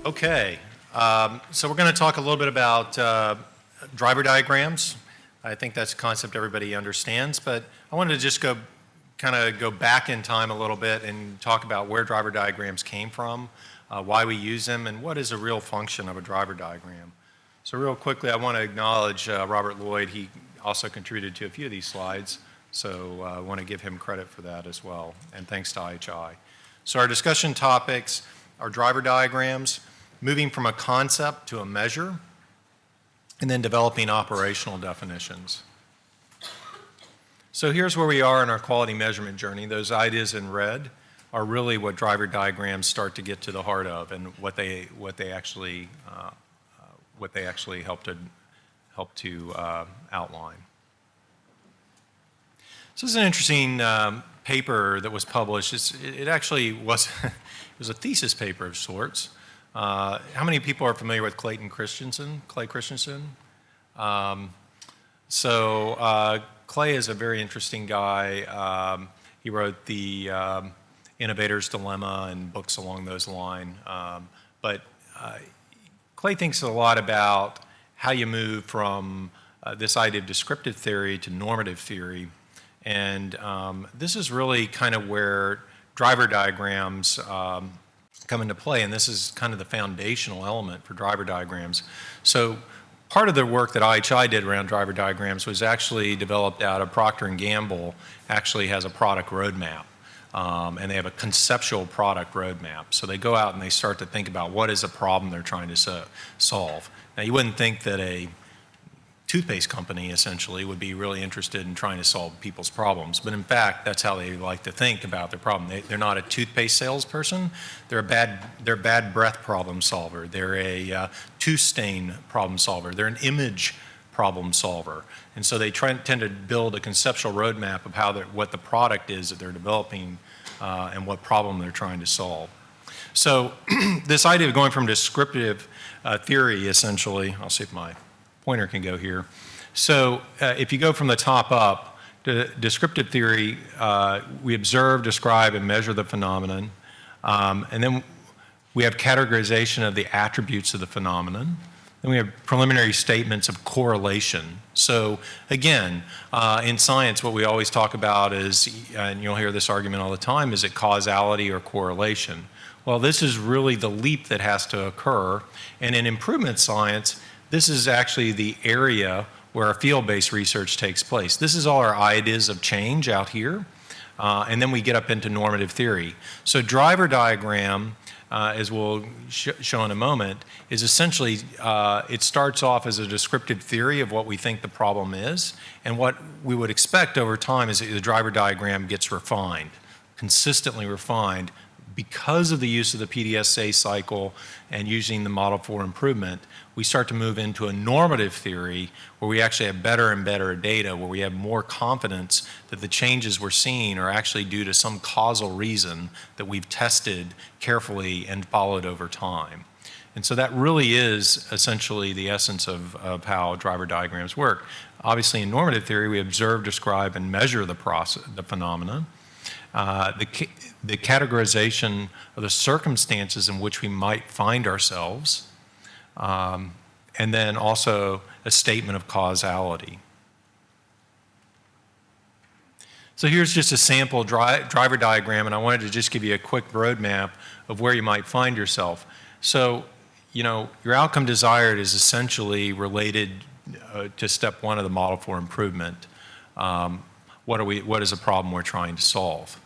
Okay, so we're going to talk a little bit about driver diagrams. I think that's a concept everybody understands, but I wanted to just go back in time a little bit and talk about where driver diagrams came from, why we use them, and what is a real function of a driver diagram. So real quickly, I want to acknowledge Robert Lloyd. He also contributed to a few of these slides, so I want to give him credit for that as well, and thanks to IHI. So our discussion topics are driver diagrams, moving from a concept to a measure, and then developing operational definitions. So here's where we are in our quality measurement journey. Those ideas in red are really what driver diagrams start to get to the heart of, and what they actually help to outline. So this is an interesting paper that was published. It actually was it was a thesis paper of sorts. How many people are familiar with Clay Christensen? Clay is a very interesting guy. He wrote the Innovator's Dilemma and books along those lines. But Clay thinks a lot about how you move from this idea of descriptive theory to normative theory. And this is really kind of where driver diagrams come into play, and this is kind of the foundational element for driver diagrams. So part of the work that IHI did around driver diagrams was actually developed out of Procter & Gamble, actually has a product roadmap. And they have a conceptual product roadmap. So they go out and they start to think about what is a problem they're trying to solve. Now you wouldn't think that a toothpaste company essentially would be really interested in trying to solve people's problems. But in fact, that's how they like to think about their problem. They're not a toothpaste salesperson. They're a bad breath problem solver. They're a tooth stain problem solver. They're an image problem solver. And so they tend to build a conceptual roadmap of what the product is that they're developing and what problem they're trying to solve. So this idea of going from descriptive theory, essentially, I'll see if my pointer can go here. So if you go from the top up, to descriptive theory, we observe, describe, and measure the phenomenon. And then we have categorization of the attributes of the phenomenon. Then we have preliminary statements of correlation. So again, in science, what we always talk about is, and you'll hear this argument all the time, is it causality or correlation? Well, this is really the leap that has to occur. And in improvement science, this is actually the area where our field-based research takes place. This is all our ideas of change out here, and then we get up into normative theory. So driver diagram, as we'll show in a moment, is essentially, it starts off as a descriptive theory of what we think the problem is, and what we would expect over time is that the driver diagram gets refined, consistently refined, because of the use of the PDSA cycle and using the model for improvement. We start to move into a normative theory where we actually have better and better data, where we have more confidence that the changes we're seeing are actually due to some causal reason that we've tested carefully and followed over time. And so that really is essentially the essence of how driver diagrams work. Obviously in normative theory, we observe, describe, and measure the phenomena. The categorization of the circumstances in which we might find ourselves, and then also a statement of causality. So here's just a sample driver diagram, and I wanted to just give you a quick roadmap of where you might find yourself. So, your outcome desired is essentially related to step one of the model for improvement. What is a problem we're trying to solve?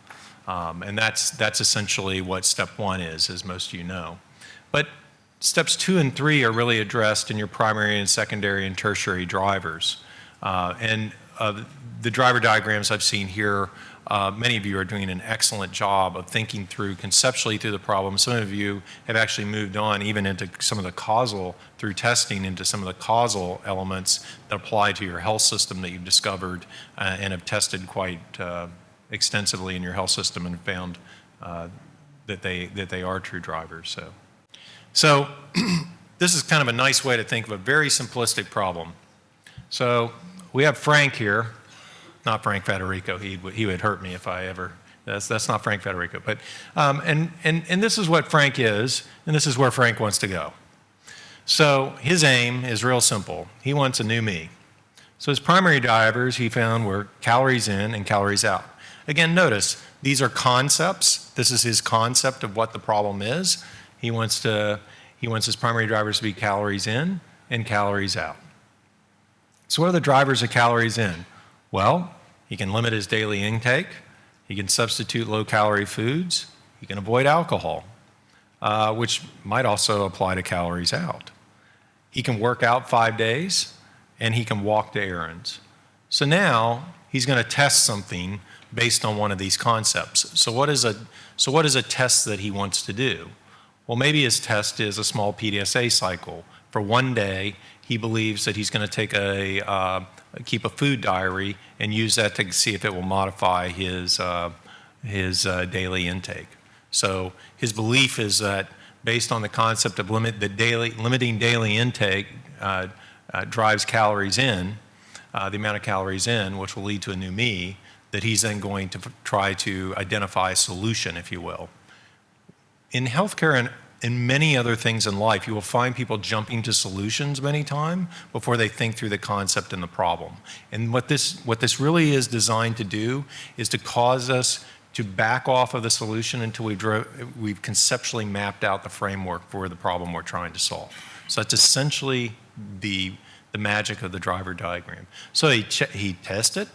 And that's essentially what step one is, as most of you know. But steps 2 and 3 are really addressed in your primary and secondary and tertiary drivers. The driver diagrams I've seen here, many of you are doing an excellent job of thinking through conceptually through the problem. Some of you have actually moved on even into some of the causal, through testing, into some of the causal elements that apply to your health system that you've discovered and have tested quite extensively in your health system and found that they are true drivers. So this is kind of a nice way to think of a very simplistic problem. So we have Frank here, not Frank Federico. He would hurt me if I ever That's not Frank Federico. But and this is what Frank is, and this is where Frank wants to go. So his aim is real simple. He wants a new me. So his primary drivers he found were calories in and calories out. Again, notice these are concepts. This is his concept of what the problem is. He wants his primary drivers to be calories in and calories out. So what are the drivers of calories in? Well, he can limit his daily intake. He can substitute low-calorie foods. He can avoid alcohol, which might also apply to calories out. He can work out 5 days, and he can walk to errands. So now he's going to test something based on one of these concepts. So what is a test that he wants to do? Well, maybe his test is a small PDSA cycle. For 1 day, he believes that he's going to keep a food diary and use that to see if it will modify his daily intake. So his belief is that based on the concept of limiting daily intake drives calories in, the amount of calories in, which will lead to a new me, that he's then going to try to identify a solution, if you will. In healthcare and in many other things in life, you will find people jumping to solutions many times before they think through the concept and the problem. And what this really is designed to do is to cause us to back off of the solution until we've conceptually mapped out the framework for the problem we're trying to solve. So that's essentially the magic of the driver diagram. So he tests it,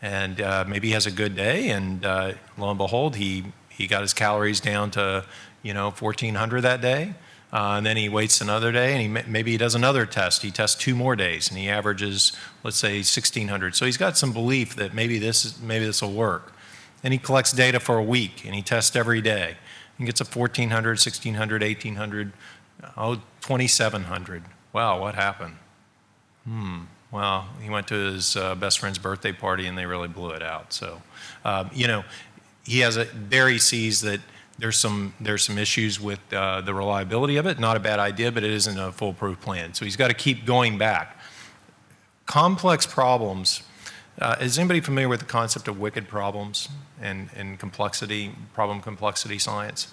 and maybe he has a good day, and lo and behold, he got his calories down to 1,400 that day, and then he waits another day, and maybe he does another test. He tests 2 more days, and he averages, let's say, 1,600. So he's got some belief that maybe this will work. And he collects data for a week, and he tests every day. He gets a 1,400, 1,600, 1,800, 2,700. Wow, what happened? Well, he went to his best friend's birthday party, and they really blew it out. So, he sees that there's some issues with the reliability of it. Not a bad idea, but it isn't a foolproof plan. So he's got to keep going back. Complex problems. Is anybody familiar with the concept of wicked problems and problem complexity science?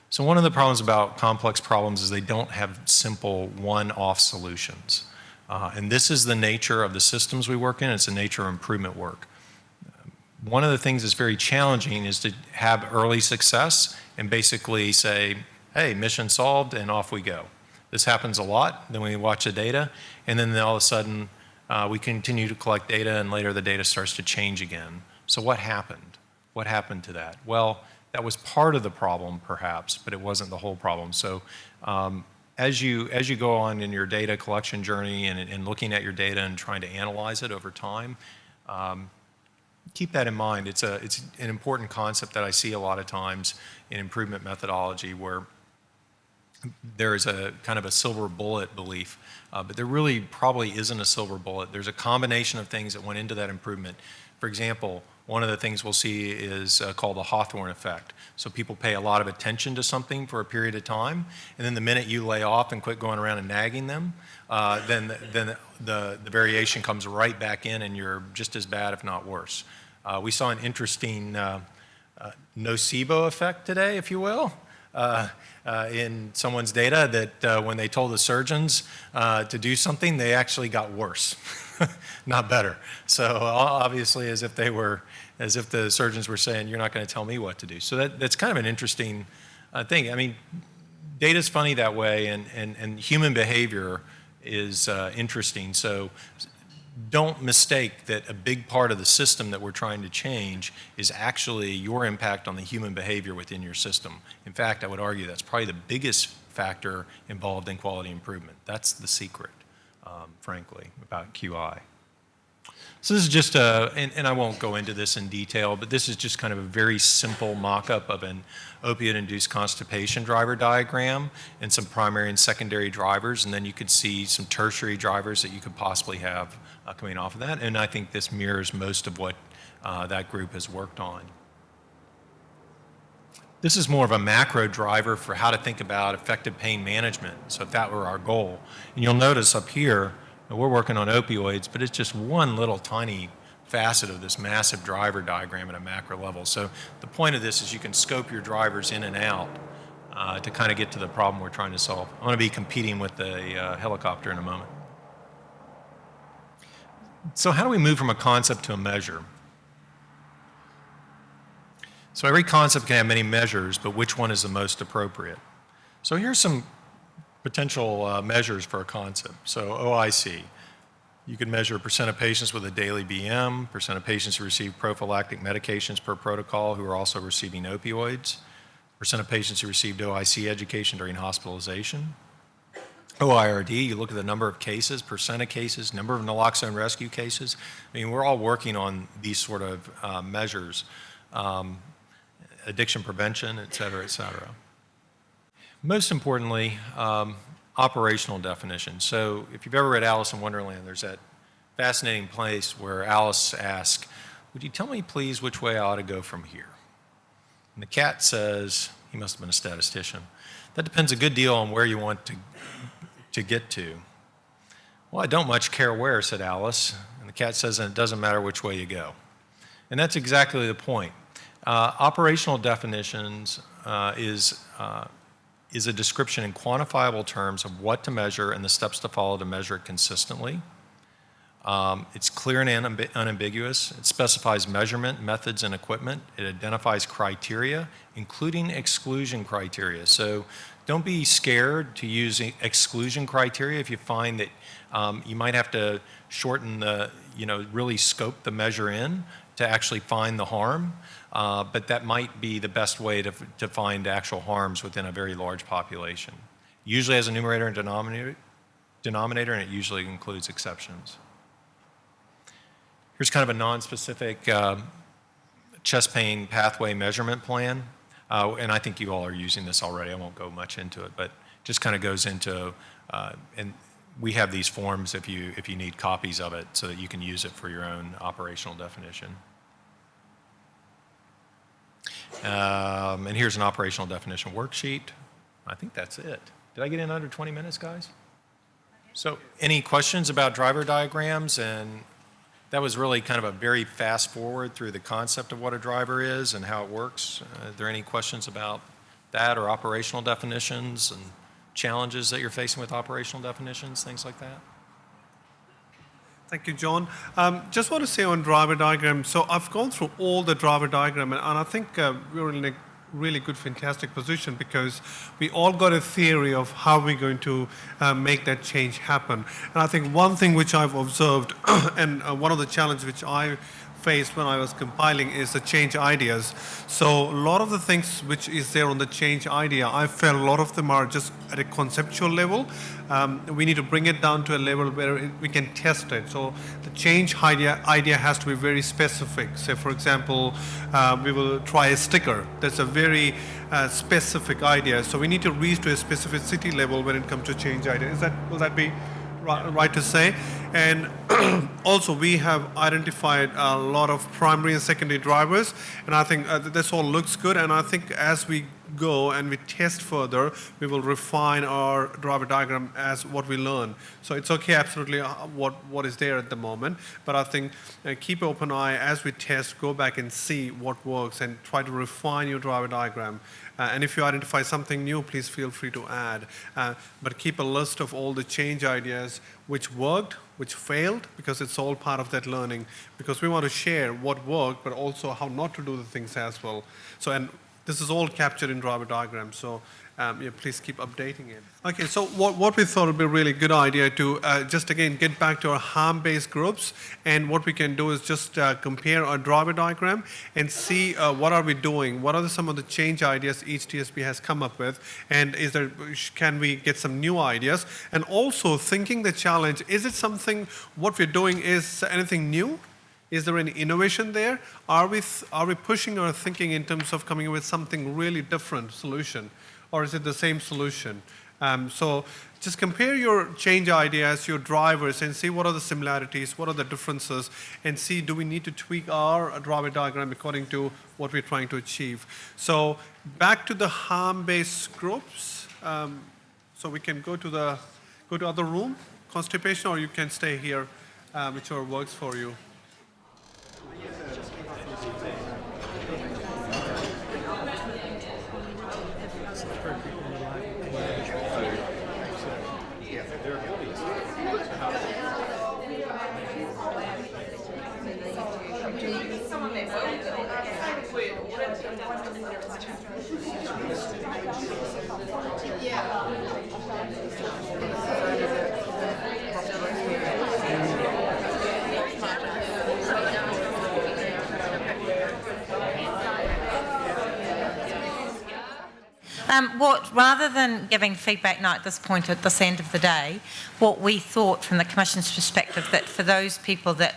So one of the problems about complex problems is they don't have simple one-off solutions. And this is the nature of the systems we work in. It's the nature of improvement work. One of the things that's very challenging is to have early success and basically say, hey, mission solved, and off we go. This happens a lot. Then we watch the data, and then all of a sudden, we continue to collect data, and later the data starts to change again. So what happened? What happened to that? Well, that was part of the problem, perhaps, but it wasn't the whole problem. So as you go on in your data collection journey and looking at your data and trying to analyze it over time, keep that in mind. It's an important concept that I see a lot of times in improvement methodology, where there is a kind of a silver bullet belief, but there really probably isn't a silver bullet. There's a combination of things that went into that improvement. For example, one of the things we'll see is called the Hawthorne effect. So people pay a lot of attention to something for a period of time, and then the minute you lay off and quit going around and nagging them, then the variation comes right back in, and you're just as bad, if not worse. We saw an interesting nocebo effect today, if you will, in someone's data, that when they told the surgeons to do something, they actually got worse, not better. So obviously, as if the surgeons were saying, "You're not going to tell me what to do." So that's kind of an interesting thing. I mean, data's funny that way, and human behavior is interesting. So don't mistake that a big part of the system that we're trying to change is actually your impact on the human behavior within your system. In fact, I would argue that's probably the biggest factor involved in quality improvement. That's the secret, frankly, about QI. So this is just and I won't go into this in detail, but this is just kind of a very simple mock-up of an opiate-induced constipation driver diagram and some primary and secondary drivers, and then you could see some tertiary drivers that you could possibly have coming off of that, and I think this mirrors most of what that group has worked on. This is more of a macro driver for how to think about effective pain management, so if that were our goal. And you'll notice up here, we're working on opioids, but it's just one little tiny facet of this massive driver diagram at a macro level. So the point of this is you can scope your drivers in and out to kind of get to the problem we're trying to solve. I'm going to be competing with the helicopter in a moment. So how do we move from a concept to a measure? So every concept can have many measures, but which one is the most appropriate? So here's some potential measures for a concept. So OIC, you can measure percent of patients with a daily BM, percent of patients who receive prophylactic medications per protocol who are also receiving opioids, percent of patients who received OIC education during hospitalization. OIRD, you look at the number of cases, percent of cases, number of naloxone rescue cases. I mean, we're all working on these sort of measures, addiction prevention, et cetera, et cetera. Most importantly, operational definition. So if you've ever read Alice in Wonderland, there's that fascinating place where Alice asks, would you tell me please which way I ought to go from here? And the cat says, he must have been a statistician, that depends a good deal on where you want to get to. Well, I don't much care where, said Alice. And the cat says, and it doesn't matter which way you go. And that's exactly the point. Operational definitions is a description in quantifiable terms of what to measure and the steps to follow to measure it consistently. It's clear and unambiguous. It specifies measurement, methods, and equipment. It identifies criteria, including exclusion criteria. So don't be scared to use exclusion criteria if you find that you might have to shorten the, really scope the measure in to actually find the harm. But that might be the best way to find actual harms within a very large population. Usually has a numerator and denominator, and it usually includes exceptions. Here's kind of a non-specific chest pain pathway measurement plan. And I think you all are using this already. I won't go much into it, but just kind of goes into, and we have these forms if you need copies of it so that you can use it for your own operational definition. And here's an operational definition worksheet. I think that's it. Did I get in under 20 minutes, guys? So any questions about driver diagrams? And that was really kind of a very fast forward through the concept of what a driver is and how it works. Are there any questions about that or operational definitions and challenges that you're facing with operational definitions, things like that? Thank you, John. Just want to say on driver diagram, so I've gone through all the driver diagram, and I think we're in a really good, fantastic position because we all got a theory of how we're going to make that change happen. And I think one thing which I've observed, and one of the challenges which I faced when I was compiling is the change ideas. So a lot of the things which is there on the change idea, I felt a lot of them are just at a conceptual level. We need to bring it down to a level where we can test it. So the change idea has to be very specific. Say, for example, we will try a sticker. That's a very specific idea. So we need to reach to a specificity level when it comes to change idea. Will that be right to say? And also we have identified a lot of primary and secondary drivers, and I think this all looks good, and I think as we go and we test further, we will refine our driver diagram as what we learn. So it's okay absolutely what is there at the moment, but I think keep an open eye as we test, go back and see what works and try to refine your driver diagram. And if you identify something new, please feel free to add. But keep a list of all the change ideas which worked, which failed, because it's all part of that learning. Because we want to share what worked, but also how not to do the things as well. So, and this is all captured in driver diagrams. So please keep updating it. Okay, so what we thought would be a really good idea to just again get back to our harm-based groups, and what we can do is just compare our driver diagram and see what are we doing, what are some of the change ideas each TSP has come up with, and can we get some new ideas, and also thinking the challenge, is it something, what we're doing is anything new? Is there any innovation there? Are we pushing our thinking in terms of coming up with something really different solution? Or is it the same solution? So just compare your change ideas, your drivers, and see what are the similarities, what are the differences, and see do we need to tweak our driver diagram according to what we're trying to achieve. So back to the harm-based groups. So we can go to other room, constipation, or you can stay here, whichever works for you. Rather than giving feedback now at this point, at this end of the day, what we thought from the Commission's perspective, that for those people that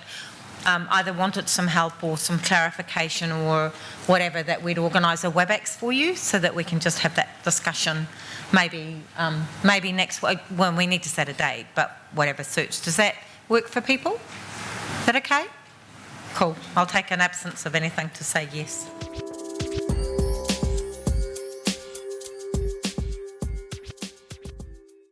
either wanted some help or some clarification or whatever, that we'd organise a WebEx for you so that we can just have that discussion maybe next week. Well, we need to set a date, but whatever suits. Does that work for people? Is that okay? Cool. I'll take an absence of anything to say yes.